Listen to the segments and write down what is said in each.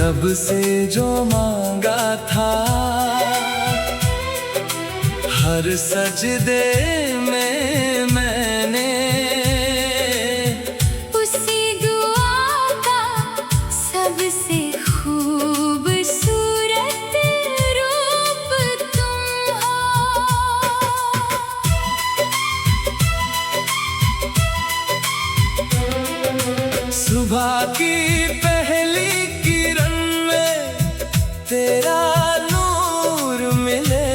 रब से जो मांगा था, हर सजदे में मैंने उसी दुआ का सबसे खूबसूरत रूप तुम हो। सुबह की पहली किरण में तेरा नूर मिले,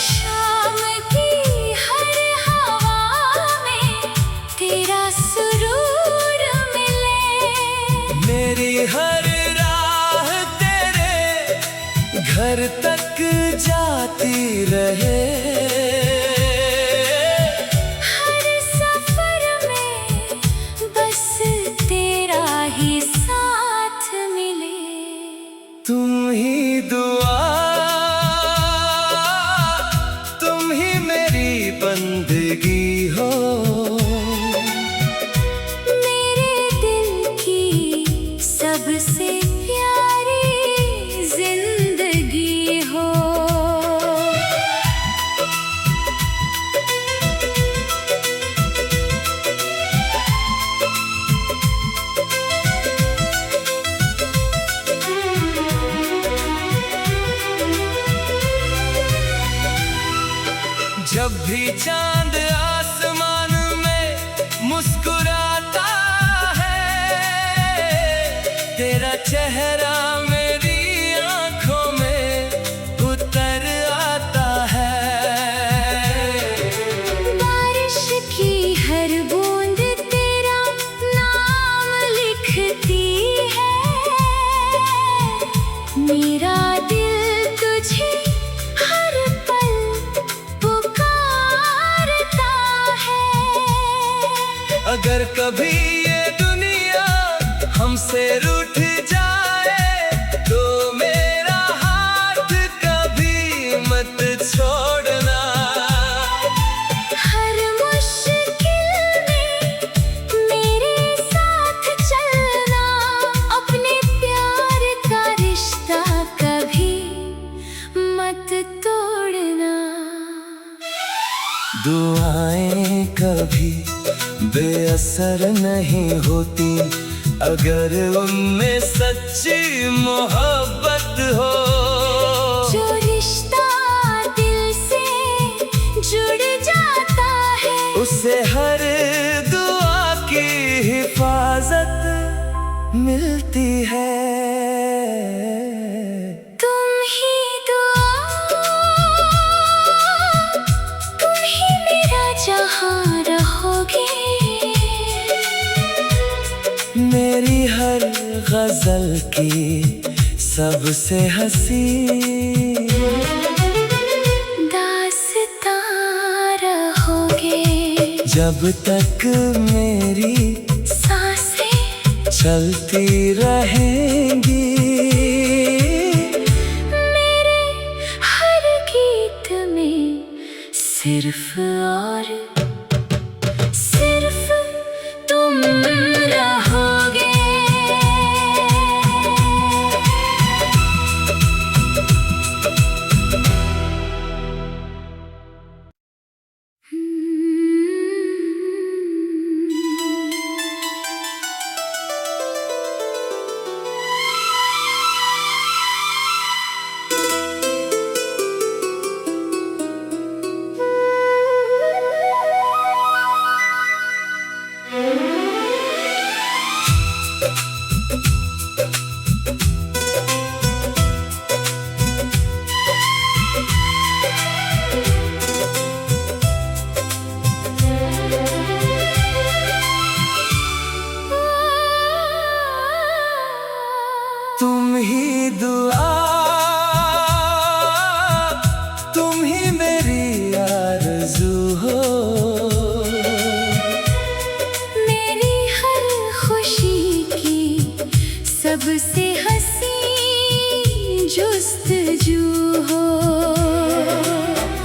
शाम की हर हवा में तेरा सुरूर मिले। मेरी हर राह तेरे घर तक जाती रहे, हर सफर में बस तेरा ही साथ मिले। तुम ही दुआ, तुम ही मेरी बंदगी हो। मेरे दिल की सबसे प्यारी जिंदगी हो। जब भी चांद आसमान में मुस्कुराता है, तेरा चेहरा मेरी आंखों में उतर आता है। बारिश की हर बूंद तेरा नाम लिखती है, मेरा दिल तुझे हर पल पुकारता है। अगर कभी ये दुनिया हमसे रूठ जाए, तो मेरा हाथ कभी मत छोड़ना। हर मुश्किल में मेरे साथ चलना, अपने प्यार का रिश्ता कभी मत तोड़ना। दुआएं कभी बेअसर नहीं होती, अगर उनमें सच्ची मोहब्बत हो। जो रिश्ता दिल से जुड़ जाता है, उससे हर दुआ की हिफाजत मिलती है। तुम ही दुआ, तुम ही मेरा जहां रहोगे। मेरी हर गजल की सबसे हंसी दास्तां रहोगे। जब तक मेरी सांसें चलती रहेंगी, मेरे हर गीत में सिर्फ और सिर्फ तुम रहोगे। तुम ही दुआ, तुम ही मेरी आरज़ू हो। मेरी हर खुशी की सबसे हंसी जुस्तजू हो।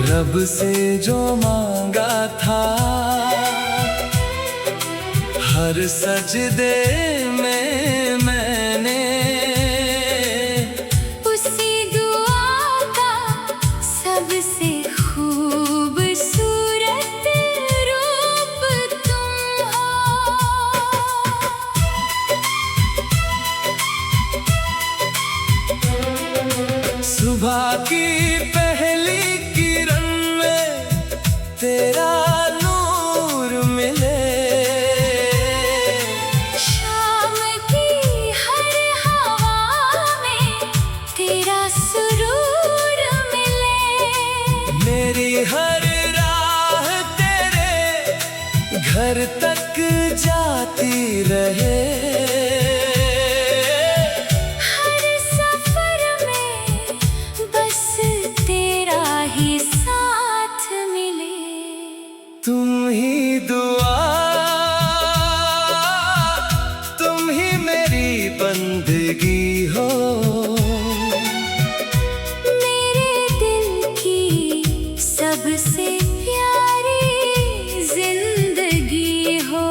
रब से जो मांगा था, हर सजदे में मैं सुबह की पहली किरण में तेरा नूर मिले, शाम की हर हवा में तेरा सुरूर मिले, मेरी हर राह तेरे घर तक जाती रहे, तुम ही दुआ, तुम ही मेरी बंदगी हो, मेरे दिल की सबसे प्यारी जिंदगी हो।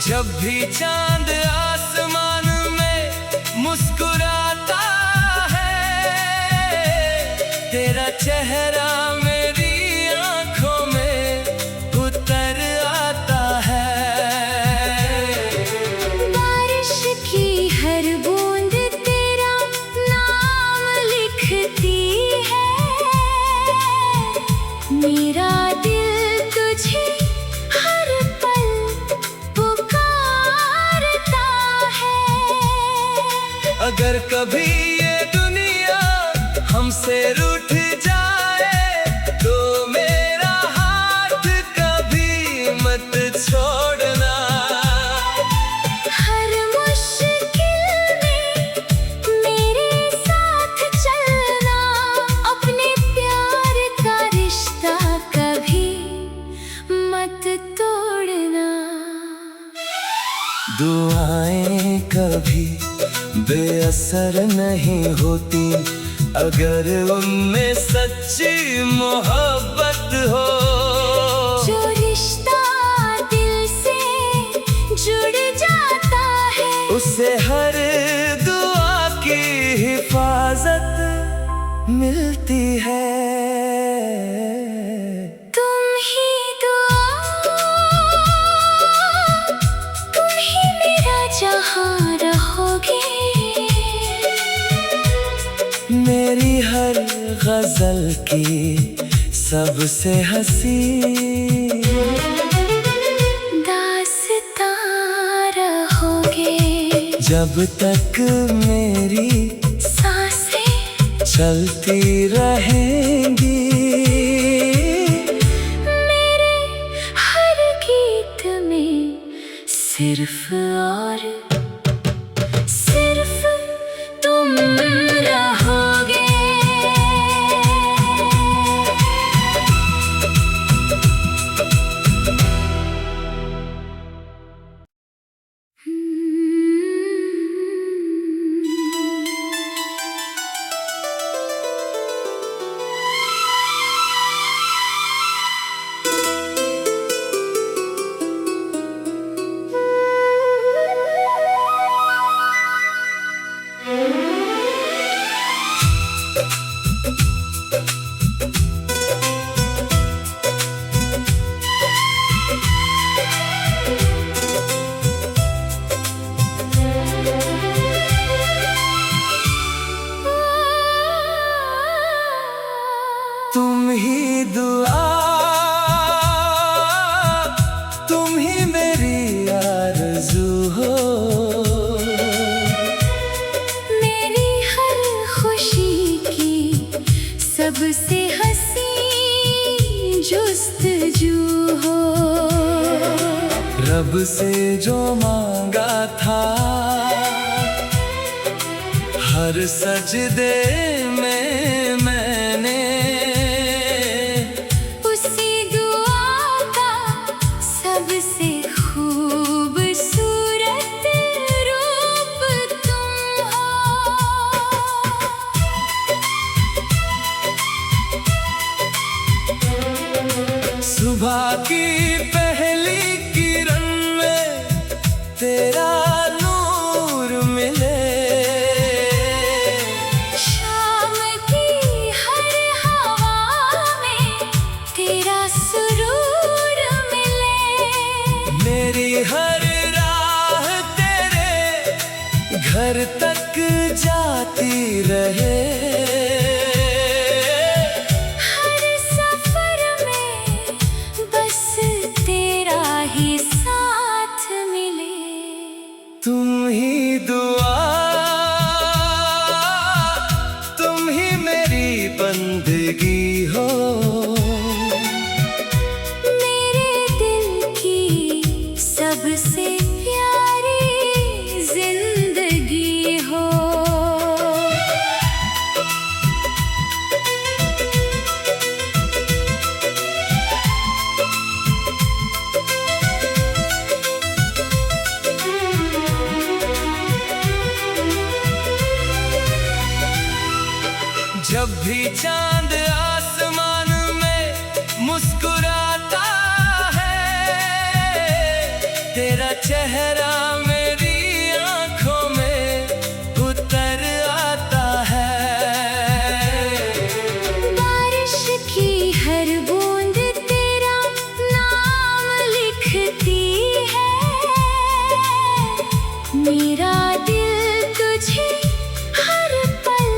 जब भी चांद आसमान में मुस्कुराता है, तेरा चेहरा मेरी आंखों में उतर आता है, बारिश की हर बूंद तेरा नाम लिखती है, मेरा दिल तुझे हर पल अगर कभी ये दुनिया हमसे रूठ जाए, तो मेरा हाथ कभी मत छोड़ना, हर मुश्किल में मेरे साथ चलना, अपने प्यार का रिश्ता कभी मत तोड़ना। दुआएं कभी बेअसर नहीं होती, अगर उनमें सच्ची मोहब्बत हो, जो रिश्ता दिल से जुड़ जाता है, उसे हर दुआ की हिफाजत मिलती है। तुम ही दुआ, तुम ही मेरा जहां रहोगे, मेरी हर गजल की सबसे हंसी दास्तां रहोगे, जब तक मेरी सांसें चलती रहेंगी, मेरे हर गीत में सिर्फ और सिर्फ तुम रहोगे। तुम ही दुआ, तुम ही मेरी आरज़ू हो, मेरी हर खुशी की सबसे हंसी जुस्तजू हो, रब से जो मांगा था हर सजदे में मैंने, उसी दुआ का सबसे खूबसूरत रूप तुम हो। सुबह की पहली किरण में तेरा नूर मिले, घर तक जाती रहे। हर सफर में बस तेरा ही साथ मिले। तुम ही दुआ, तुम ही मेरी बंदगी हो। मेरे दिल की सबसे प्यारी जिंदगी हो। जब भी चांद आसमान में मुस्कुराता है, तेरा चेहरा मेरी आंखों में उतर आता है। बारिश की हर बूंद तेरा नाम लिखती है। मेरा दिल तुझे हर पल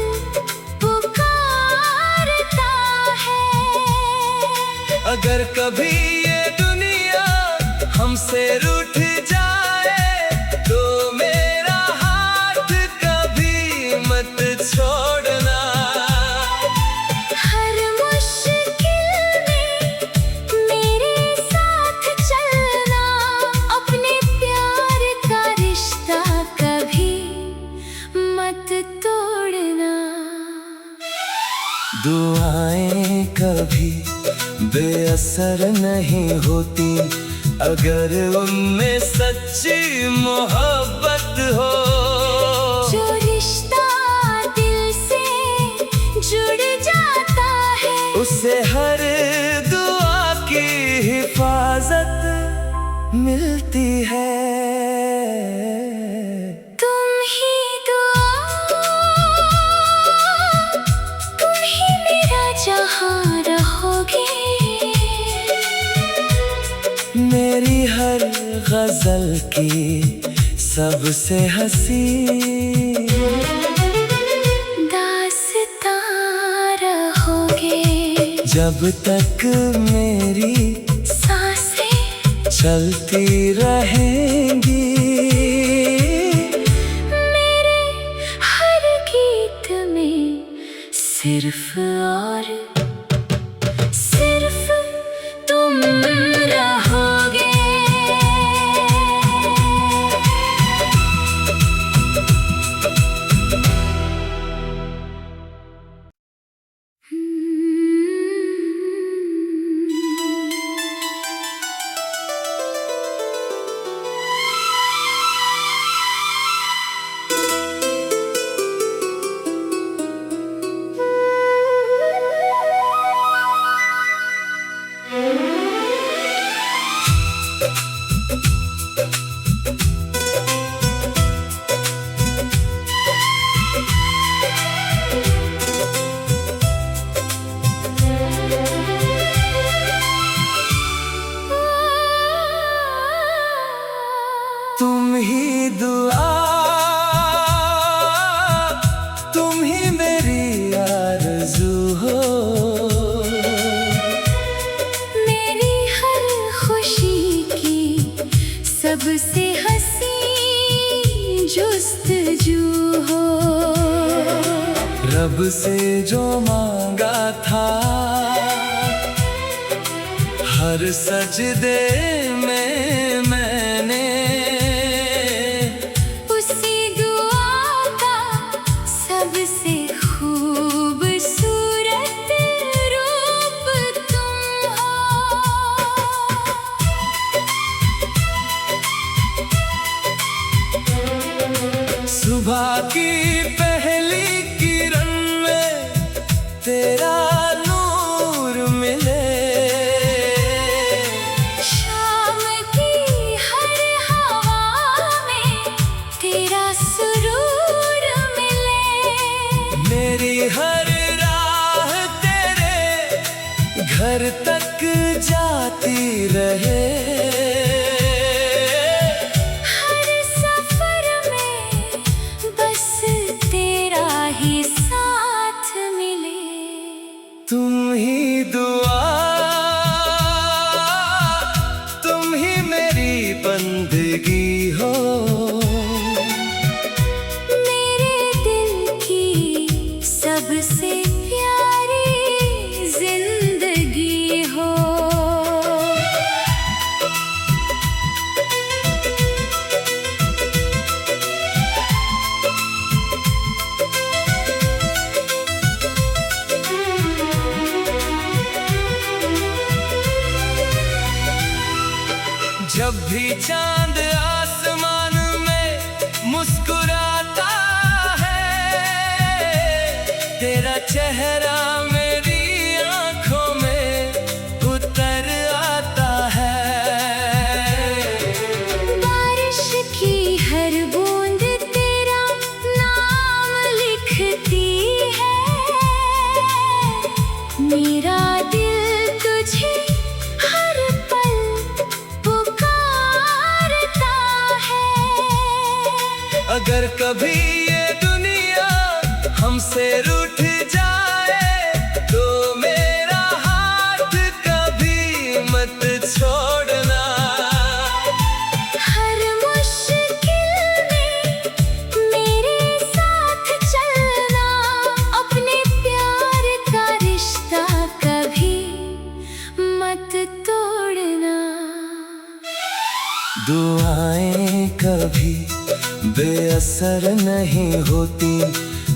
पुकारता है। अगर कभी ये दुनिया हमसे रूठ जाए, तो मेरा हाथ कभी मत छोड़ना। हर मुश्किल में मेरे साथ चलना। अपने प्यार का रिश्ता कभी मत तोड़ना। दुआएं कभी बेअसर नहीं होती, अगर उनमें सच्ची मोहब्बत हो। जो रिश्ता दिल से जुड़ जाता है, उसे हर दुआ की हिफाजत मिलती है। तुम ही दुआ, तुम ही मेरा जहां रहोगे। मेरी हर गजल की सबसे हंसी दास्तां रहोगे। जब तक मेरी सांसें चलती रहेंगी। मेरे हर गीत में सिर्फ और सिर्फ तुम रहोगे। तुम ही दुआ, तुम ही मेरी आरज़ू हो। मेरी हर खुशी की सबसे हंसी जुस्तजू हो। रब से जो मांगा था, हर सजदे में मैंने उसी दुआ का सबसे खूबसूरत रूप तुम हो। सुबह की पहली किरण में तेरा नूर मिले। शाम की हर हवा में तेरा सुरूर मिले। मेरी हर राह तेरे घर तक जाती रहे। हर सफर में भी चांद आसमान में मुस्कुराता है, तेरा चेहरा मेरी आंखों में उतर आता है। बारिश की हर बूंद तेरा नाम लिखती है, मेरा दिल तुझे हर पल पुकारता है। अगर कभी ये दुनिया हमसे रूठ जाए तो मेरा हाथ कभी मत छोड़ना। हर मुश्किल में मेरे साथ चलना, अपने प्यार का रिश्ता कभी मत तोड़ना। दुआएं कभी बेअसर नहीं होती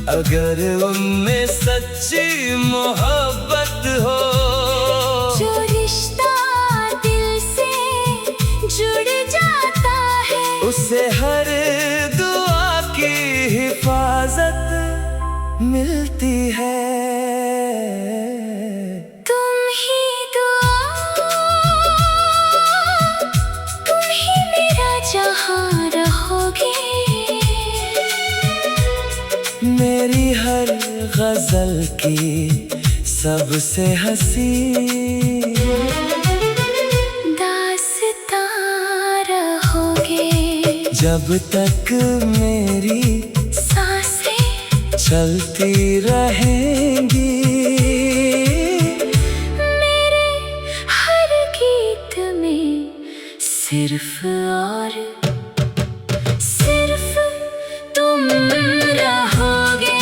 अगर उनमें सच्ची मोहब्बत हो। जो रिश्ता दिल से जुड़ जाता है, उससे हर दुआ की हिफाजत मिलती है। तुम ही दुआ, तुम ही मेरा जहां रहोगे। मेरी हर गजल की सबसे हंसी दास्तां रहोगे। जब तक मेरी सांसें चलती रहेंगी। मेरे हर गीत में सिर्फ और सिर्फ तुम रहोगे।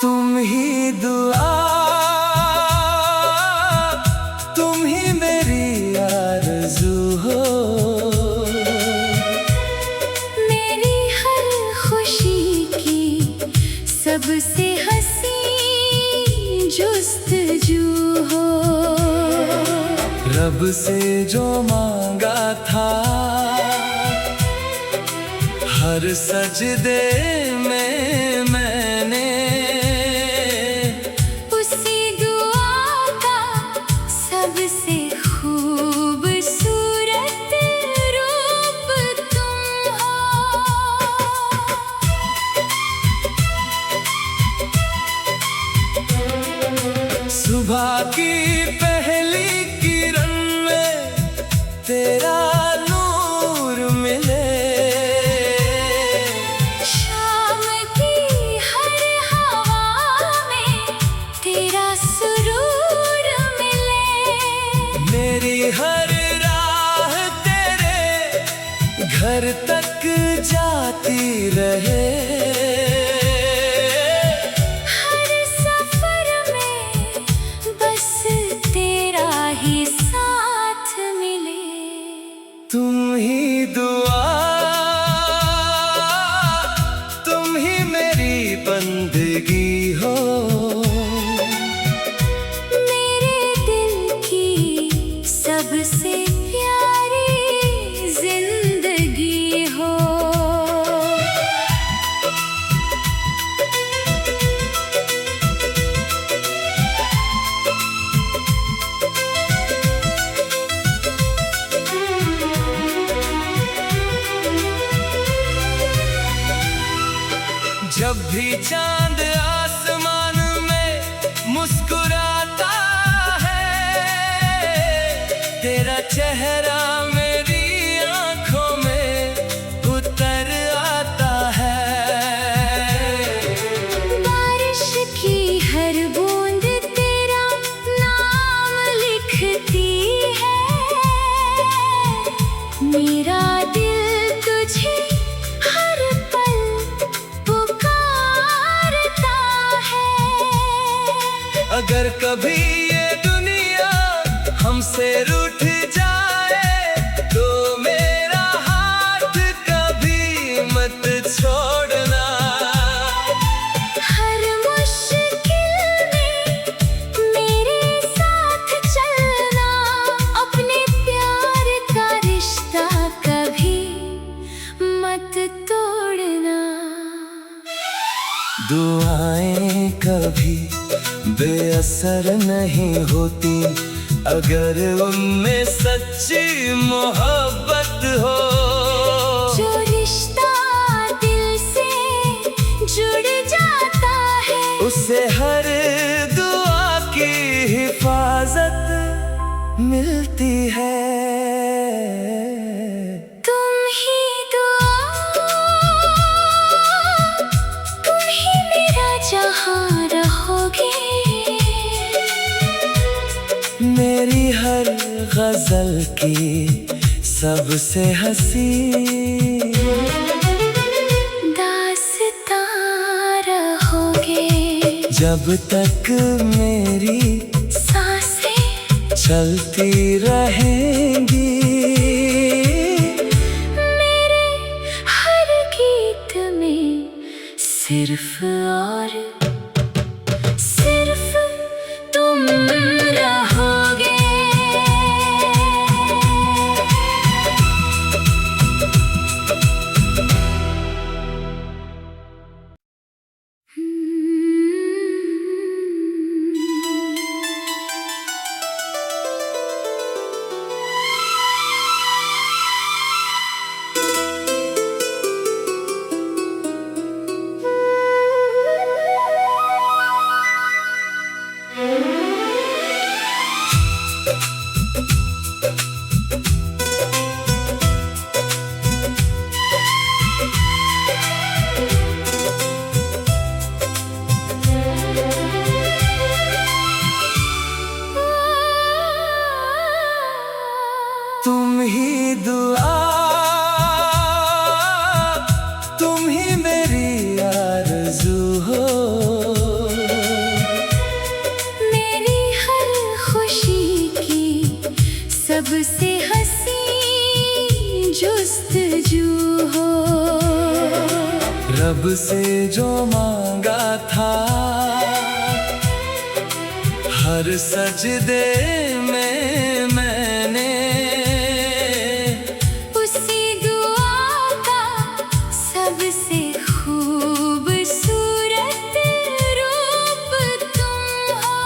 तुम ही दुआ, तुम ही मेरी आरज़ू हो। मेरी हर खुशी की सबसे हंसी जुस्तजू हो। रब से जो मांगा था हर सजदे में मैंने, उसी दुआ का सबसे खूबसूरत रूप तुम हो। सुबह की पहली किरण में तेरा नूर मिले, शाम की हर हवा में तेरा सुरूर मिले। मेरी हर राह तेरे घर तक जाती रहे। हर सफर में बस तेरा ही साथ मिले। तुम ही दुआ, तुम ही मेरी बंदगी हो। मेरे दिल की सबसे प्यारी जिंदगी हो। जब भी चांद आसमान में मुस्कुराता है, तेरा चेहरा दुआएं कभी बेअसर नहीं होती अगर उनमें सच्ची मोहब्बत हो। जो रिश्ता दिल से जुड़ जाता है उसे हर दुआ की हिफाजत मिलती है। तुम ही दुआ, तुम ही मेरा जहां रहोगे। मेरी हर गजल की सबसे हंसी दास्तां रहोगे। जब तक मेरी सांसें चलती रहेंगी। मेरे हर गीत में सिर्फ और सिर्फ तुम रहोगे। तुम ही दुआ, तुम ही मेरी आरज़ू हो। मेरी हर खुशी की सबसे हंसी जुस्तजू हो। रब से जो मांगा था हर सजदे में मैंने उसी दुआ का सबसे खूबसूरत रूप तुम हो।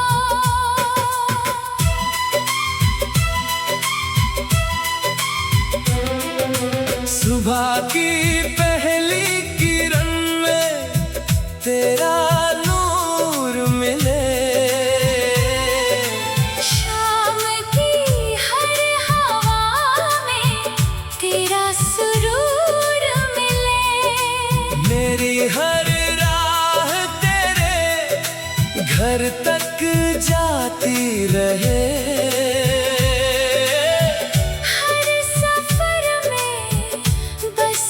सुबह की पहली किरण में तेरा नूर मिले। शाम की हर हवा में तेरा सुरूर मिले। मेरी हर राह तेरे घर तक जाती रहे। हर सफर में बस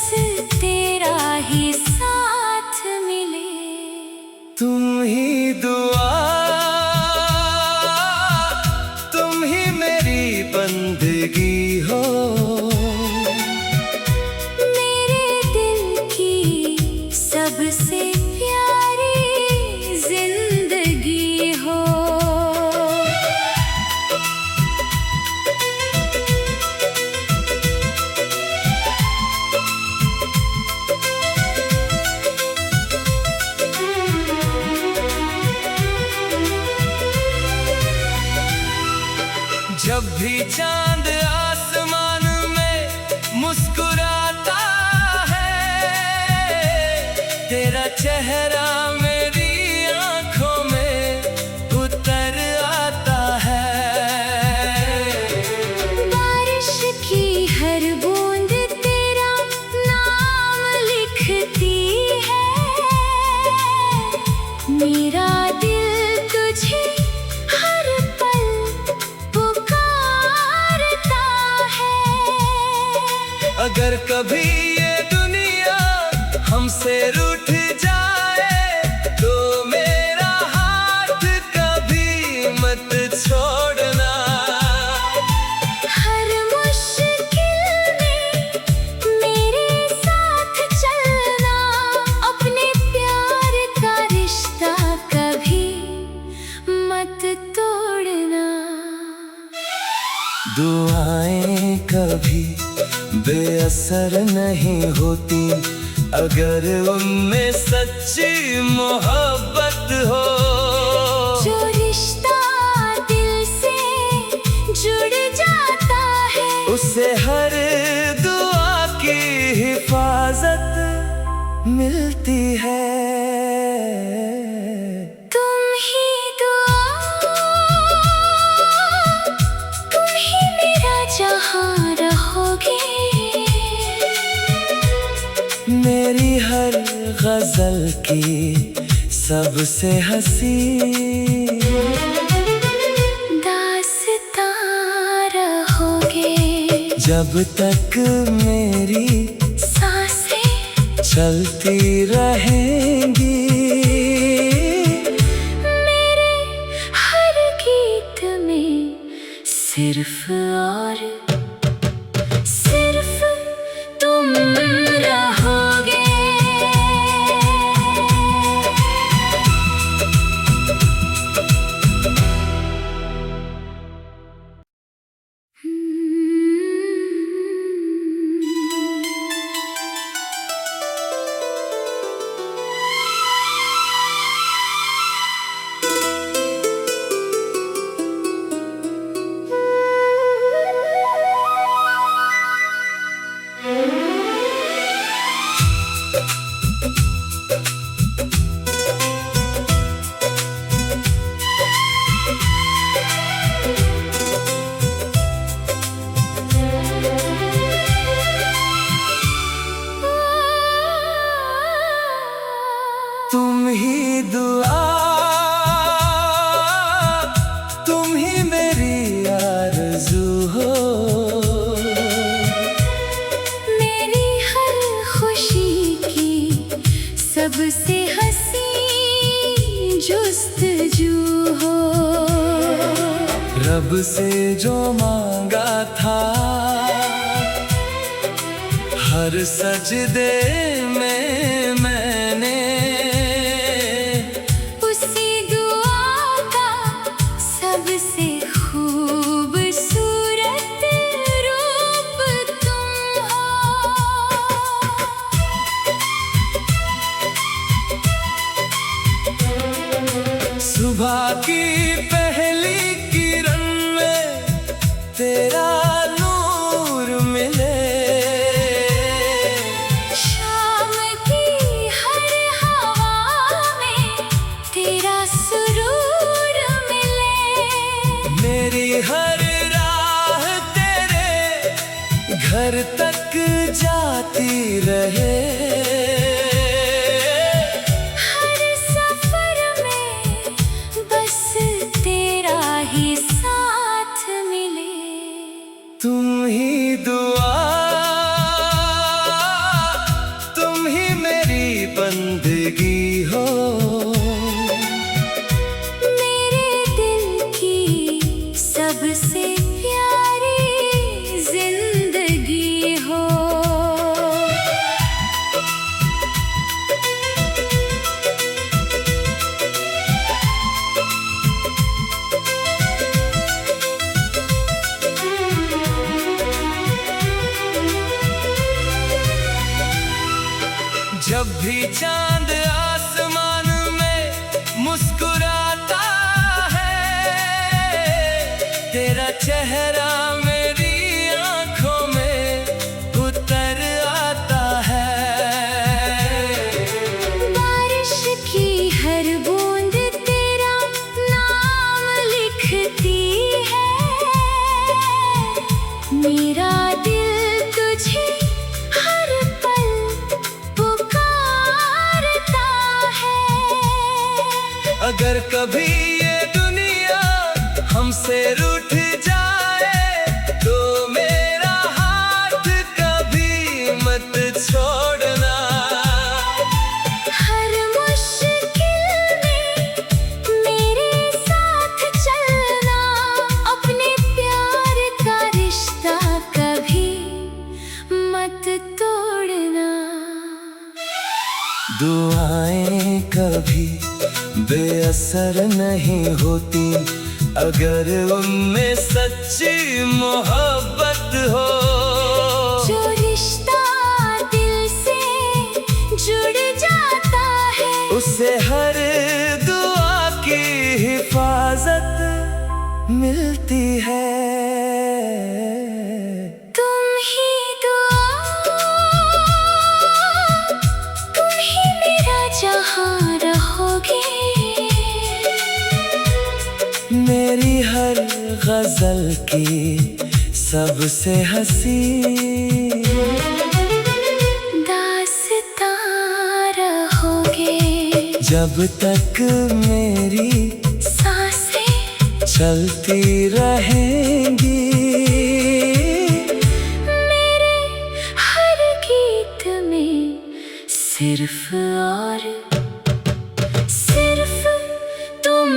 तेरा ही साथ मिले। तुम ही दुआ, तुम ही मेरी बंदगी हो। मेरे दिल की सबसे प्यारी जिंदगी हो। जब भी चांद आसमान में मुस्कुराता है तेरा चेहरा मेरी आंखों में उतर आता है। बारिश की हर बूंद तेरा नाम लिखती है। मेरा दिल तुझे हर पल पुकारता है। अगर कभी ये दुनिया हमसे रूठ जाए तो मेरा हाथ कभी मत छोड़ना। हर मुश्किल में मेरे साथ चलना। अपने प्यार का रिश्ता कभी मत तोड़ना। दुआएं कभी बेअसर नहीं होती अगर उनमें सच्ची मोहब्बत हो। जो रिश्ता दिल से जुड़ जाता है, उसे हर दुआ की हिफाजत मिलती है। तुम ही दुआ, तुम ही मेरा जहां रहोगे। मेरी हर गजल की सबसे हंसी दास्तां रहोगे। जब तक मेरी सांसें चलती रहेंगी। मेरे हर गीत में सिर्फ और सिर्फ तुम रहोगे। तुम ही दुआ, तुम ही मेरी आरज़ू हो। मेरी हर खुशी की सबसे हंसी जुस्तजू हो। रब से जो मांगा था हर सजदे में मैंने, उसी दुआ का सबसे खूबसूरत रूप तुम हो। सुबह की पहली किरण में तेरा नूर मिले। शाम की हर हवा में तेरा सुरूर मिले। मेरी हर राह तेरे घर तक जाती रहे। हर सफर में बस तेरा ही साथ मिले। तुम ही दुआ, तुम ही मेरी बंदगी हो। मेरे दिल की सबसे प्यारी जिंदगी हो। जब भी चांद आसमान में मुस्कुराता है, तेरा चेहरा मेरी आंखों में उतर आता है। बारिश की हर बूंद तेरा नाम लिखती है। मेरा दिल तुझे हर पल पुकारता है। अगर कभी ये दुनिया हमसे रूठ जाए तो मेरा हाथ कभी मत छोड़ना। हर मुश्किल में मेरे साथ चलना। अपने प्यार का रिश्ता कभी मत तोड़ना। दुआएं कभी बेअसर नहीं होती अगर उनमें सच्ची मोहब्बत हो। जो रिश्ता दिल से मिलती है। तुम ही दुआ, तुम ही मेरा जहां रहोगे। मेरी हर गजल की सबसे हंसी दास्तां रहोगे। जब तक मेरी सांसें चलती रहेंगी। मेरे हर गीत में सिर्फ और सिर्फ तुम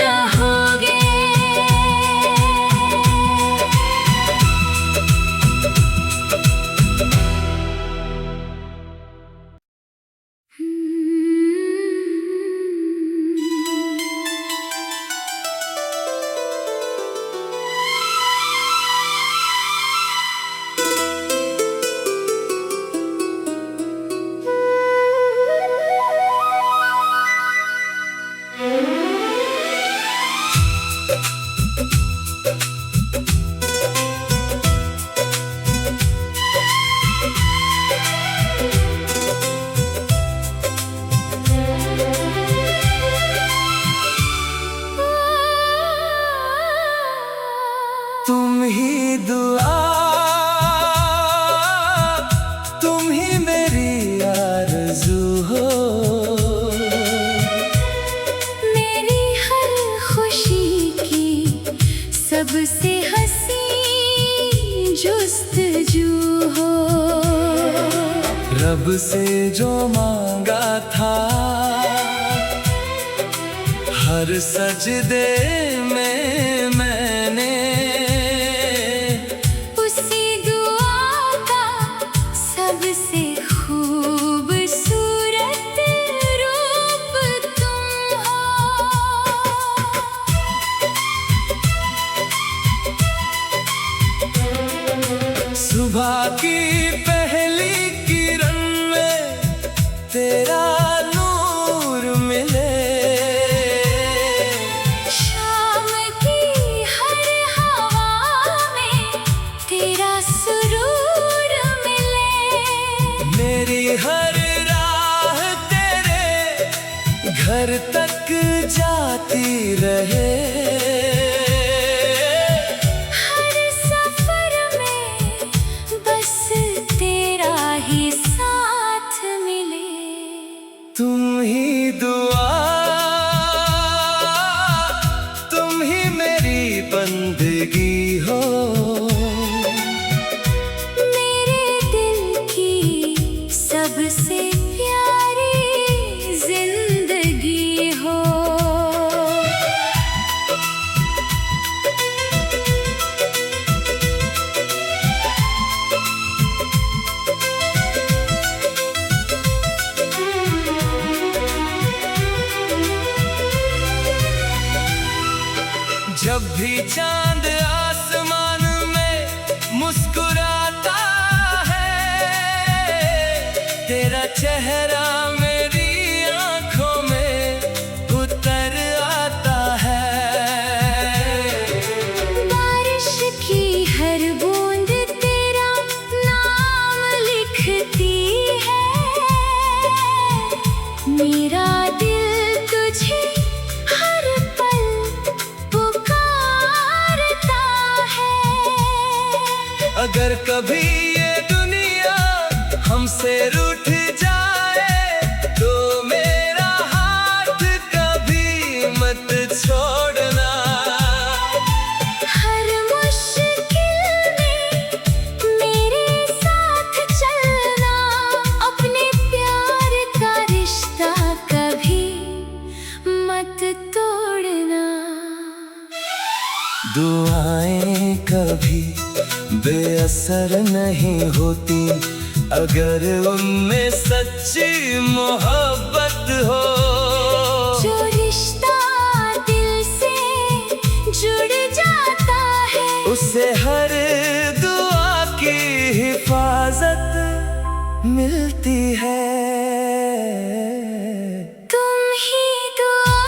रहोगे। तुम ही दुआ, तुम ही मेरी आरज़ू हो। मेरी हर खुशी की सबसे हंसी जुस्तजू हो। रब से जो मांगा था हर सजदे में मैंने, उसी दुआ का सबसे खूबसूरत रूप तुम हो। सुबह की पहली किरण में तेरा नूर मिले। शाम की हर हवा में तेरा सुरूर मिले। मेरी हर राह तेरे घर तक जाती रहे। हर सफर में बस तेरा ही साथ मिले। तुम ही दुआ, तुम ही मेरी बंदगी हो। मेरे दिल की सबसे प्यारी जिंदगी हो। जब भी चांद आसमान में मुस्कुराता है, तेरा चेहरा मेरी आंखों में उतर आता है। बारिश की हर बूंद तेरा नाम लिखती है। मेरा दिल तुझे हर पल पुकारता है। अगर कभी ये दुनिया हमसे रूठ जाए तो मेरा हाथ कभी मत छोड़ना। हर मुश्किल में मेरे साथ चलना। अपने प्यार का रिश्ता कभी मत तोड़ना। दुआएं कभी बेअसर नहीं होती अगर उनमें सच्ची मोहब्बत हो। जो रिश्ता दिल से जुड़ जाता है उसे हर दुआ की हिफाजत मिलती है। तुम ही दुआ,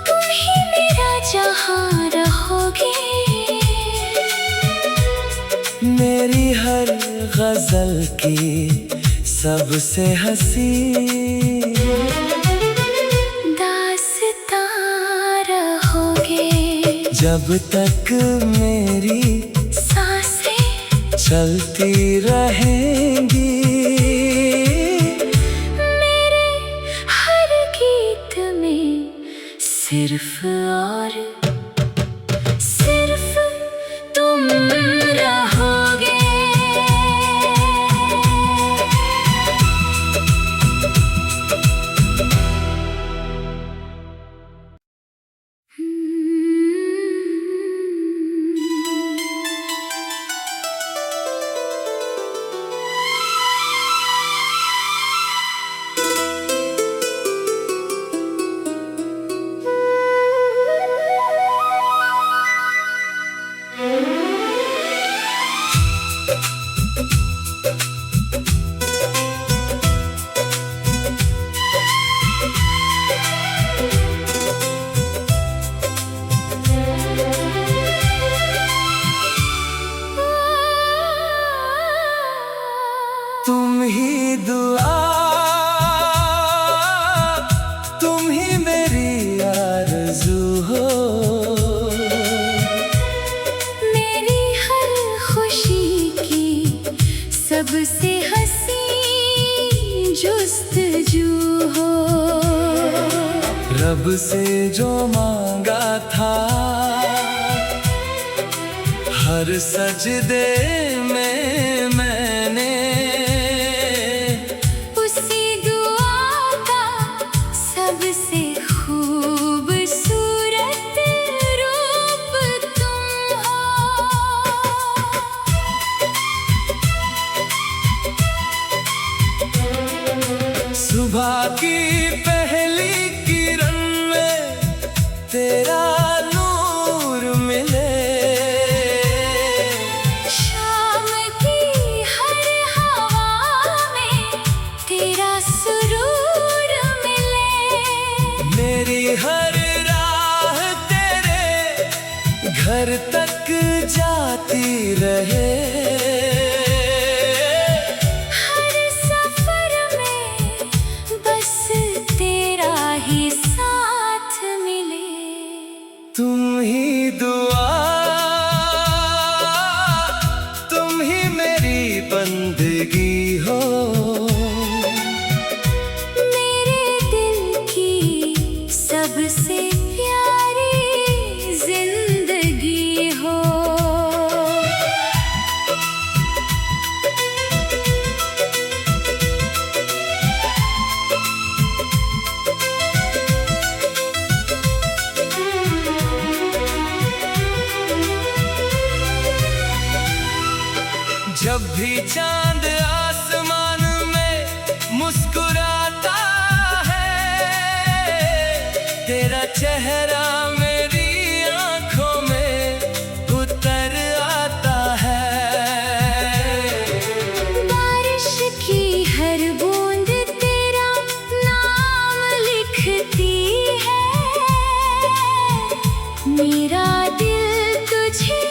तुम ही गजल की सबसे हंसी। दास्तां रहोगे जब तक मेरी सांसें चलती रहेंगी। मेरे हर गीत में सिर्फ और सिर्फ तुम रहोगे। तुम ही दुआ, तुम ही मेरी आरज़ू हो। मेरी हर खुशी की सबसे हंसी जुस्तजू हो। रब से जो मांगा था हर सजदे में मैंने, उसी दुआ का सबसे खूबसूरत रूप तुम हो। सुबह की पहली किरण में तेरा नूर मिले। शाम की हर हवा में तेरा सुरूर मिले। मेरी हर राह तेरे घर तक जाती रहे। हर सफर में बस तेरा ही साथ मिले। तुम ही दुआ, तुम ही मेरी बंदगी हो। मेरे दिल की सबसे प्यारी जिंदगी हो। जब भी चांद आसमान में मुस्कुराता है, तेरा चेहरा मेरी आंखों में उतर आता है। बारिश की हर बूंद तेरा नाम लिखती है। मेरा दिल तुझे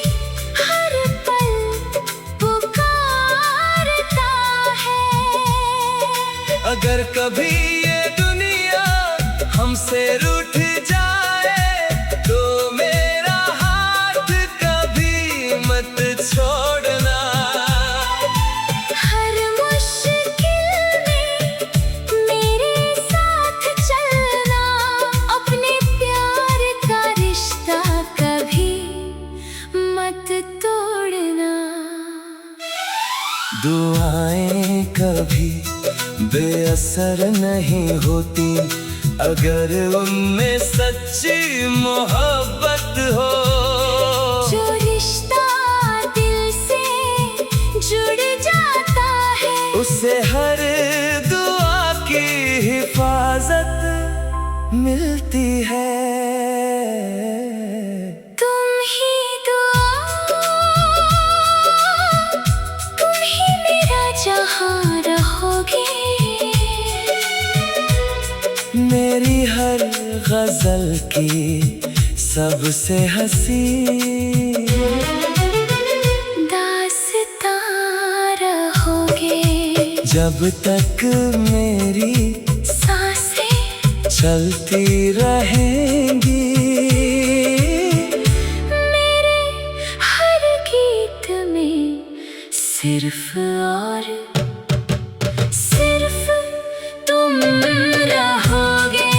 हर पल पुकारता है। अगर कभी ये दुनिया हमसे रूठ जाए तो मेरा हाथ कभी मत छोड़ना। हर मुश्किल में मेरे साथ चलना। अपने प्यार का रिश्ता कभी मत तोड़ना। दुआएं कभी बेअसर नहीं होती अगर उनमें सच्ची मोहब्बत हो। जो रिश्ता दिल से जुड़ जाता है उसे हर दुआ की हिफाजत मिलती है। तुम ही दुआ, तुम ही मेरा जहां रहोगे। मेरी हर गजल की सबसे हंसी। दास्तां रहो। जब तक मेरी सांसें चलती रहेंगी, मेरे हर गीत में सिर्फ और सिर्फ तुम रहोगे।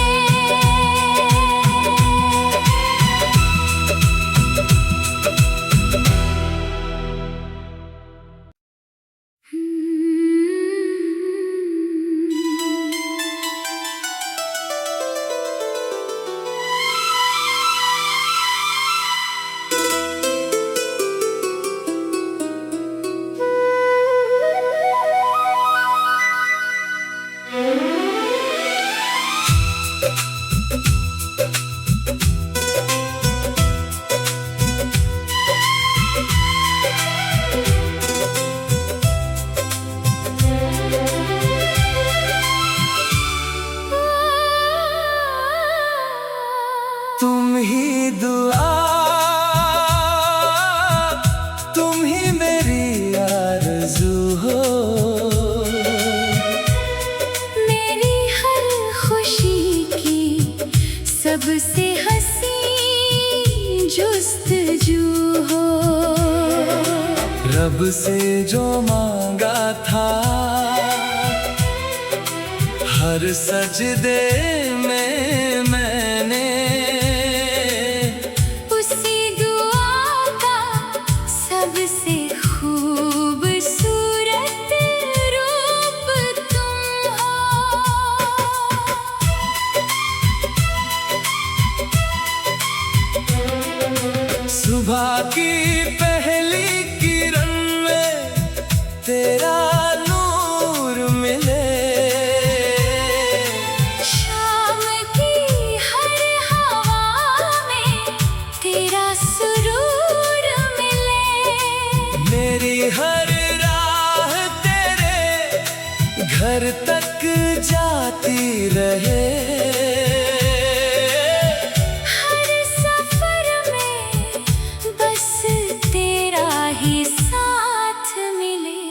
तुम ही दुआ, तुम ही मेरी आरज़ू हो, मेरी हर खुशी की सबसे हंसी जुस्तजू हो। रब से जो मांगा था हर सजदे में मैंने, उसी दुआ का सबसे खूबसूरत रूप तुम हो। सुबह की पहली किरण में तेरा नूर मिले, शाम की हर हवा में तेरा सुरूर मिले। मेरी हर राह तेरे घर तक जाती रहे, हर सफर में बस तेरा ही साथ मिले।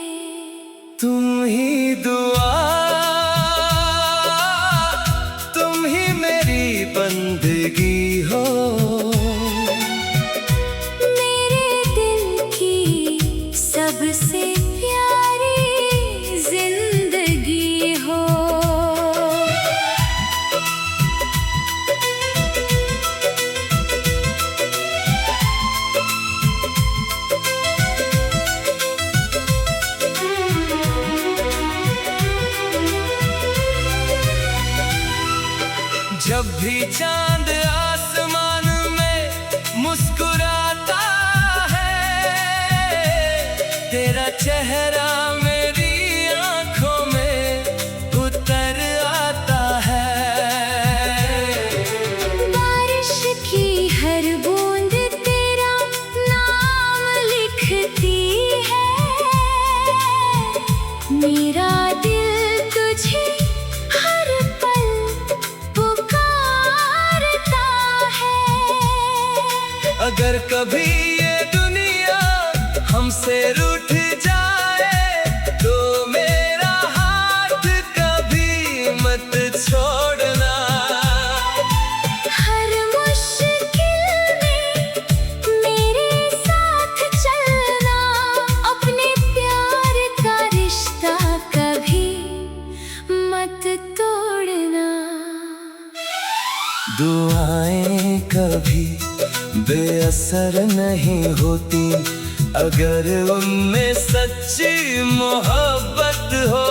तुम ही दुआ, तुम ही मेरी बंदगी हो, मेरे दिल की सबसे प्यारी जिंदगी हो। जब भी चांद आसमान में मुस्कुराता है, तेरा चेहरा मेरी आंखों में उतर आता है। बारिश की हर बूंद तेरा नाम लिखती है, मेरा दिल तुझे हर पल पुकारता है। अगर कभी ये दुनिया हमसे रूठ जाए तो मेरा हाथ कभी मत छोड़ना। हर मुश्किल में मेरे साथ चलना, अपने प्यार का रिश्ता कभी मत तोड़ना। दुआएं कभी बेअसर नहीं होती अगर उनमें सच्ची मोहब्बत हो।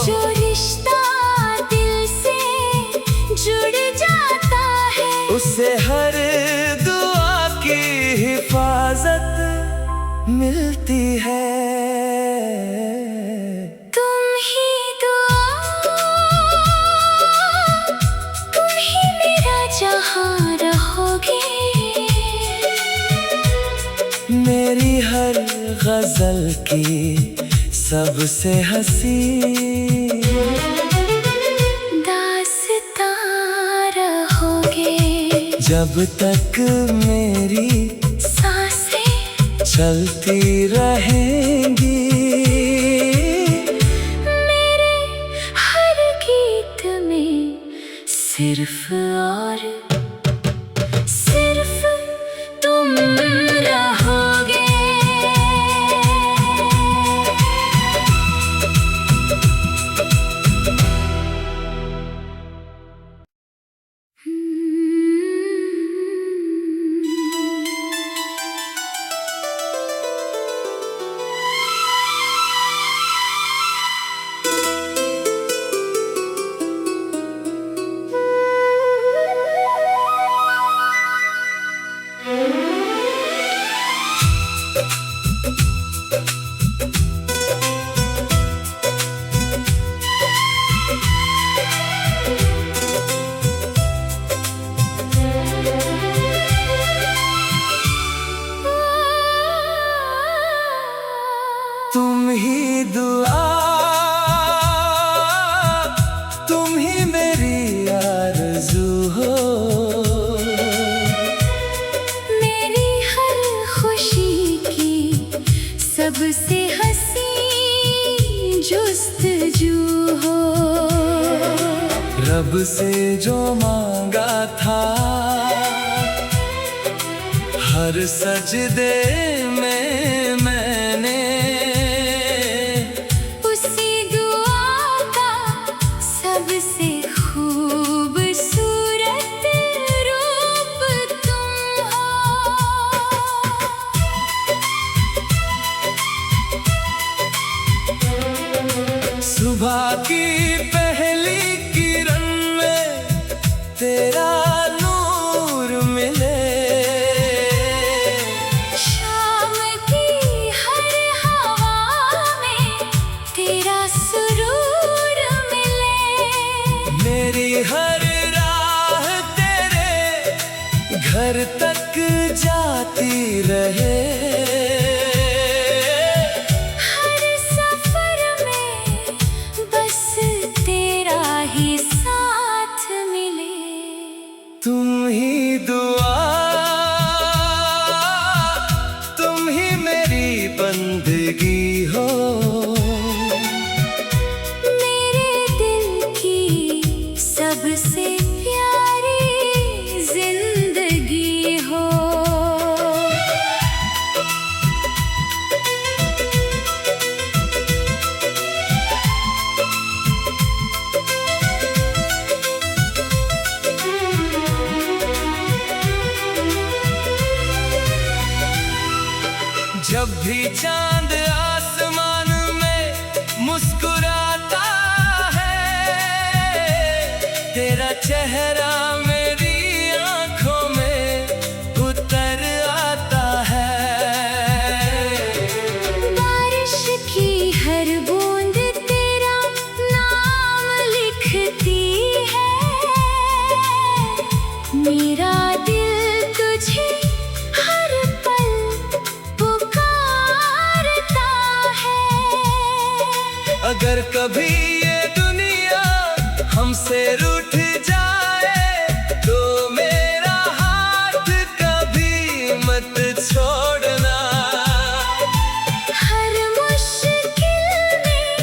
जो रिश्ता दिल से जुड़ जाता है, उसे हर दुआ की हिफाजत मिलती है। तुम ही दुआ, तुम ही मेरा जहां रहोगे। मेरी हर गजल की सबसे हंसी दास्तां रहोगे। जब तक मेरी सांसें चलती रहेंगी, सिर्फ और सिर्फ तुम रहोगे। तुम ही दुआ, तुम ही मेरी आरज़ू हो। मेरी हर खुशी की सबसे हंसी जुस्तजू हो। रब से जो मांगा था हर सजदे में मैंने, उसी दुआ का सबसे खूबसूरत रूप तुम हो। सुबह की पहली किरण में तेरा नूर मिले, शाम की हर हवा में तेरा सुरूर मिले। मेरी हर राह तेरे घर तक जाती रहे। हर सफर में बस तेरा ही साथ मिले। तुम ही दुआ, तुम ही मेरी बंदगी हो। मेरे दिल की सबसे प्यारी जिंदगी हो। जब भी चांद आसमान में मुस्कुराता है, तेरा चेहरा मेरी आंखों में उतर आता है। बारिश की हर बूंद तेरा नाम लिखती है। मेरा दिल तुझे हर पल पुकारता है। अगर कभी ये दुनिया हमसे रूठ जाए तो मेरा हाथ कभी मत छोड़ना। हर मुश्किल में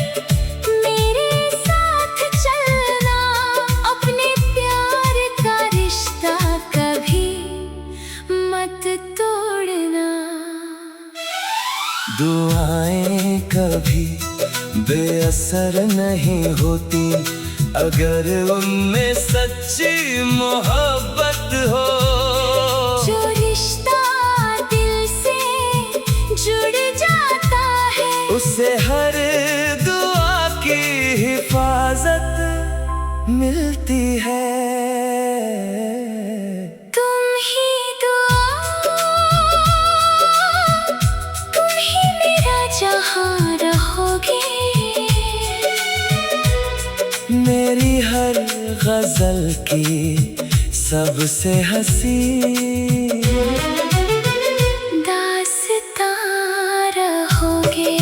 मेरे साथ चलना। अपने प्यार का रिश्ता कभी मत तोड़ना। दुआएं कभी बेअसर नहीं होती अगर उनमें सच्ची मोहब्बत हो। जो रिश्ता दिल से जुड़ जाता है, उसे हर दुआ की हिफाजत मिलती है। तुम ही दुआ, तुम ही मेरा जहां रहोगे। मेरी हर गजल की सबसे हंसी दास्तां रहोगे।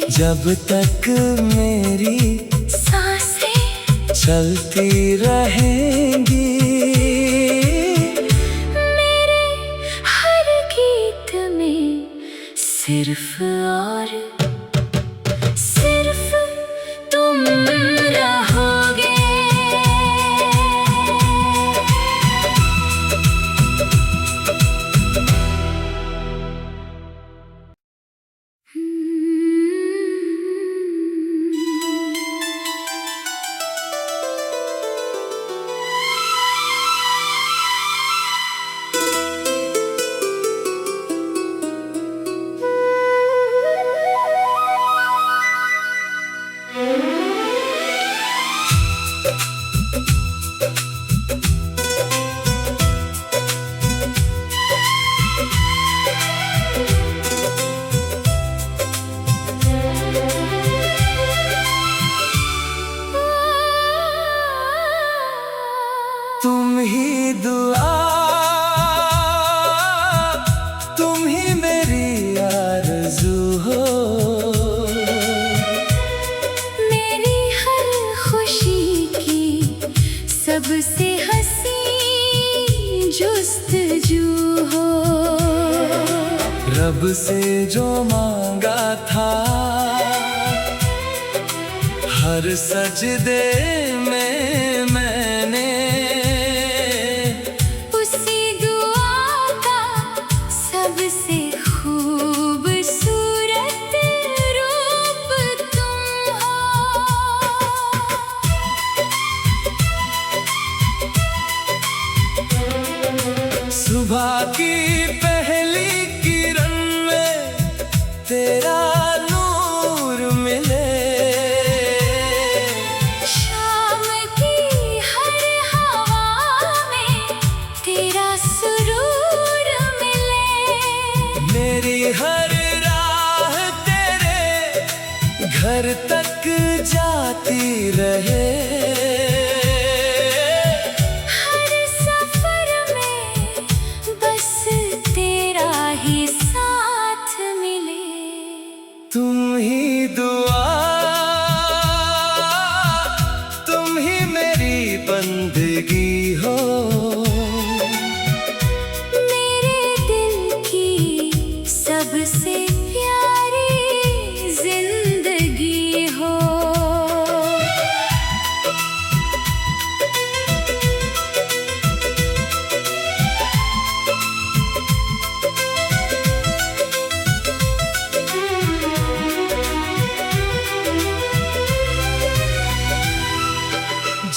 जब तक मेरी सांसें चलती रहेंगी। मेरे हर गीत में सिर्फ और सिर्फ तुम रहोगे। तुम ही दुआ, तुम ही मेरी आरज़ू हो। मेरी हर खुशी की सबसे हंसी जुस्तजू हो। रब से जो मांगा था हर सजदे में मैंने, उसी दुआ का सबसे खूबसूरत रूप तुम हो। सुबह की पहली किरण में तेरा नूर मिले, शाम की हर हवा में तेरा सुरूर मिले। मेरी हर राह तेरे घर तक जाती रहे। हर सफर में बस तेरा ही साथ मिले। तुम ही दुआ, तुम ही मेरी बंदगी हो। मेरे दिल की सबसे प्यारी जिंदगी हो।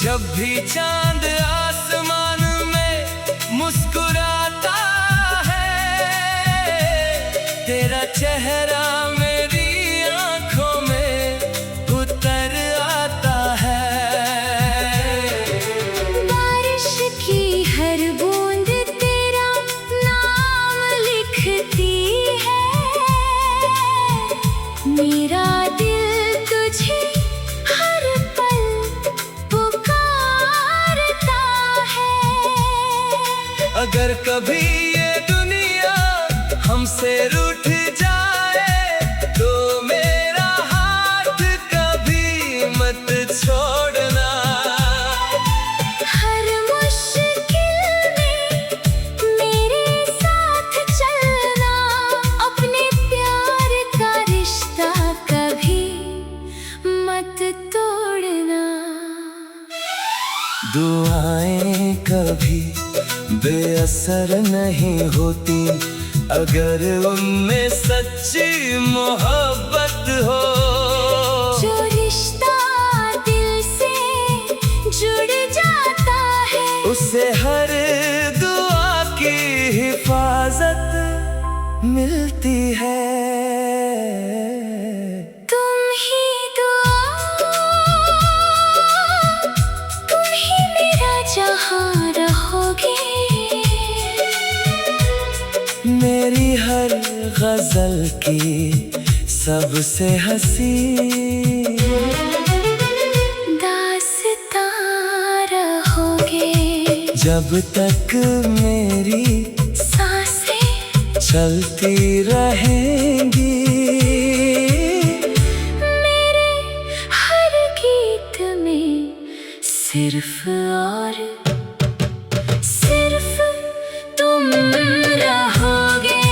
जब भी चांद आसमान में मुस्कुराता है, तेरा चेहरा मेरी आंखों में उतर आता है। बारिश की हर बूंद तेरा नाम लिखती है। मेरा दिल तुझे हर पल पुकारता है। अगर कभी ये दुनिया हमसे रूठ जाए तो मेरा हाथ कभी मत छोड़ना। हर मुश्किल में मेरे साथ चलना। अपने प्यार का रिश्ता कभी मत तोड़ना। दुआएं कभी बेअसर नहीं होती अगर उनमें सच्ची मोहब्बत हो। जो रिश्ता दिल से जुड़ जाता है, उसे हर दुआ की हिफाजत मिलती है। तुम ही दुआ, तुम ही मेरा जहां रहोगे। मेरी हर गजल की सबसे हंसी दास्तां रहोगे। जब तक मेरी सांसें चलती रहेंगी। मेरे हर गीत में सिर्फ और सिर्फ तुम रहोगे।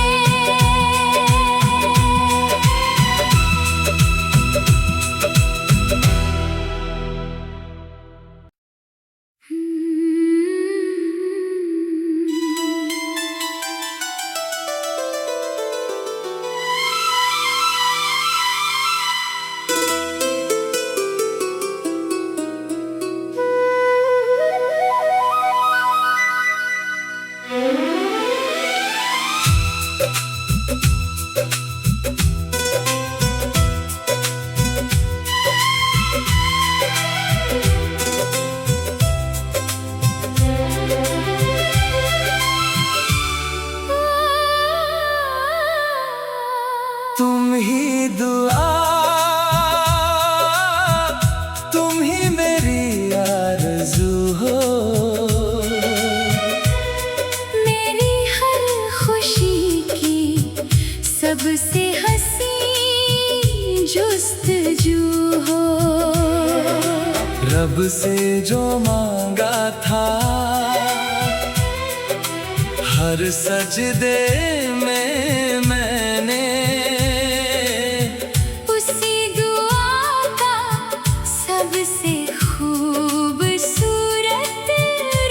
रब से जो मांगा था, हर सजदे में मैंने उसी दुआ का सबसे खूबसूरत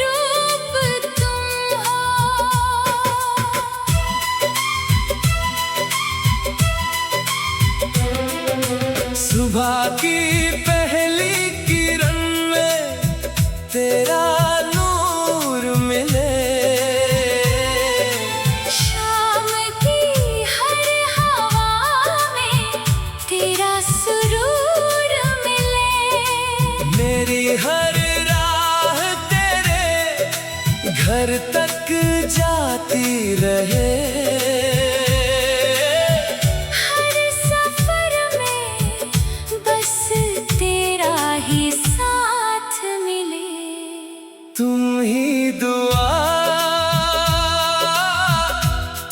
रूप तुम हो। सुबह की पहली किरण में तेरा नूर मिले, शाम की हर हवा में तेरा सुरूर मिले। मेरी हर राह तेरे घर तक जाती रहे, हर सफर में बस तेरा ही साथ मिले। तुम ही दुआ,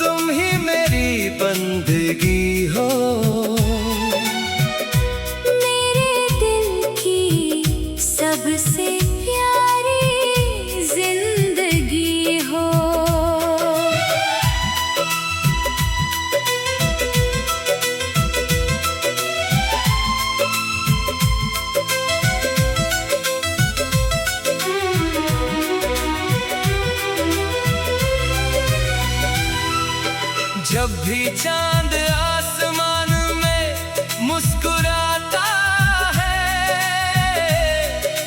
तुम ही मेरी बंदगी हो, मेरे दिल की सबसे प्यारी जिंदगी हो। जब भी चांद आसमान में मुस्कुराता है,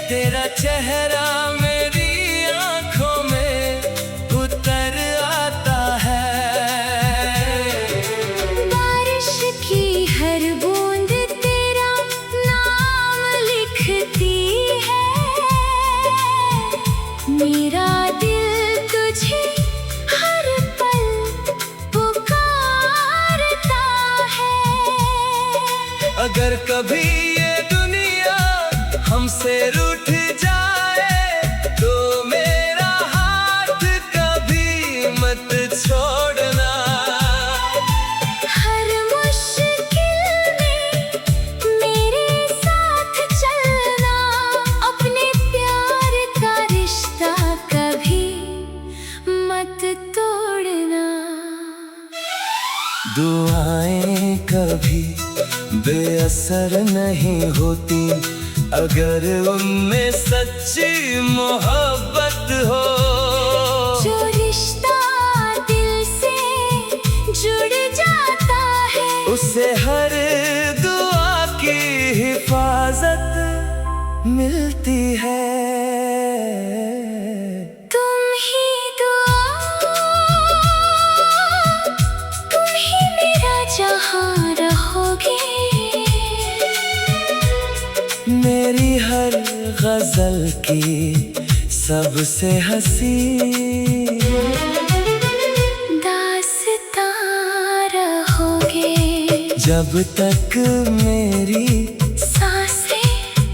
तेरा चेहरा मेरी आंखों में उतर आता है। बारिश की हर बूंद तेरा नाम लिखती है, मेरा दिल तुझे हर पल पुकारता है। अगर कभी ये दुनिया हमसे रूठ जाए, तो मेरा हाथ कभी मत छोड़ना। हर मुश्किल में मेरे साथ चलना, अपने प्यार का रिश्ता कभी मत तोड़ना। दुआएं कभी बेअसर नहीं होती, अगर उनमें सच्ची मोहब्बत हो। जो रिश्ता दिल से जुड़ जाता है, उसे हर दुआ की हिफाजत मिलती है। तुम ही दुआ, तुम ही मेरा जहां रहोगे। मेरी हर गजल की सबसे हंसी दास्तां रहोगे। जब तक मेरी सांसें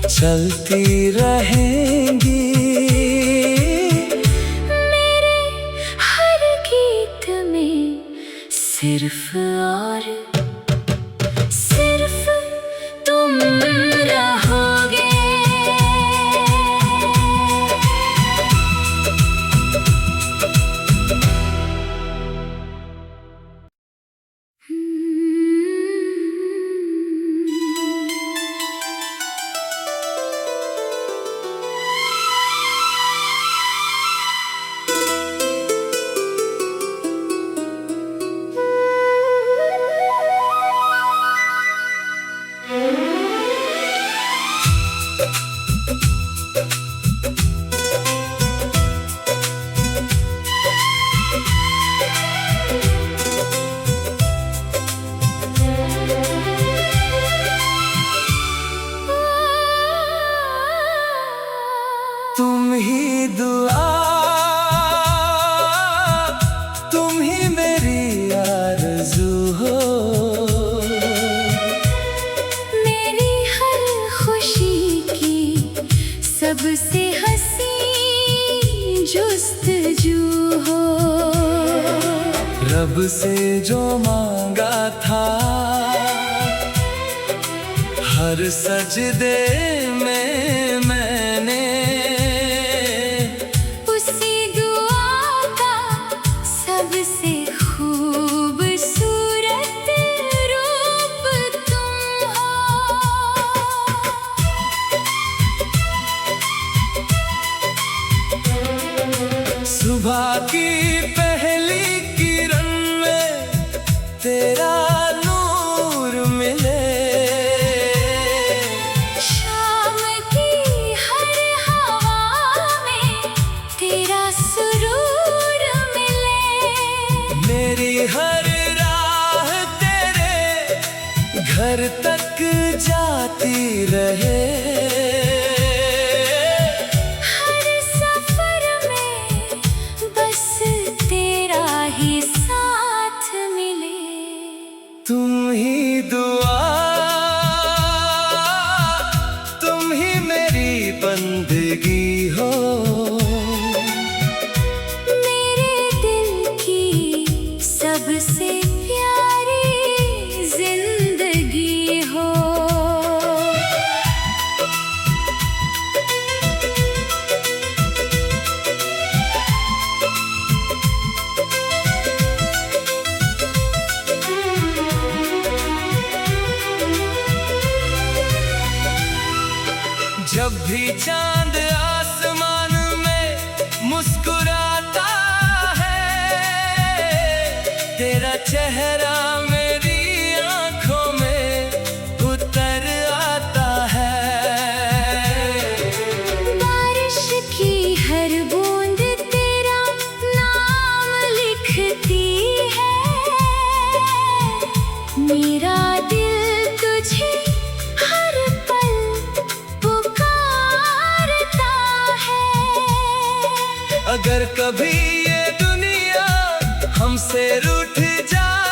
चलती रहेंगी, मेरे हर गीत में सिर्फ और सिर्फ तुम रहोगे। तुम ही दुआ, तुम ही मेरी आरज़ू हो। मेरी हर खुशी की सबसे हंसी जुस्तजू हो। रब से जो मांगा था, हर सजदे में मैं सुबह की पहली किरण में तेरा नूर मिले, शाम की हर हवा में तेरा सुरूर मिले। मेरी हर राह तेरे घर तक जाती रहे, हर सफर में बस तेरा ही साथ मिले। तुम ही दुआ, तुम ही मेरी बंदगी हो, मेरे दिल की सबसे प्यारी जिंदगी हो। जब भी चांद आसमान में मुस्कुराता है, तेरा चेहरा मेरी आंखों में उतर आता है। बारिश की हर बूंद तेरा नाम लिखती है, मेरा दिल तुझे हर पल पुकारता है। अगर कभी ये दुनिया हमसे रूठ जाए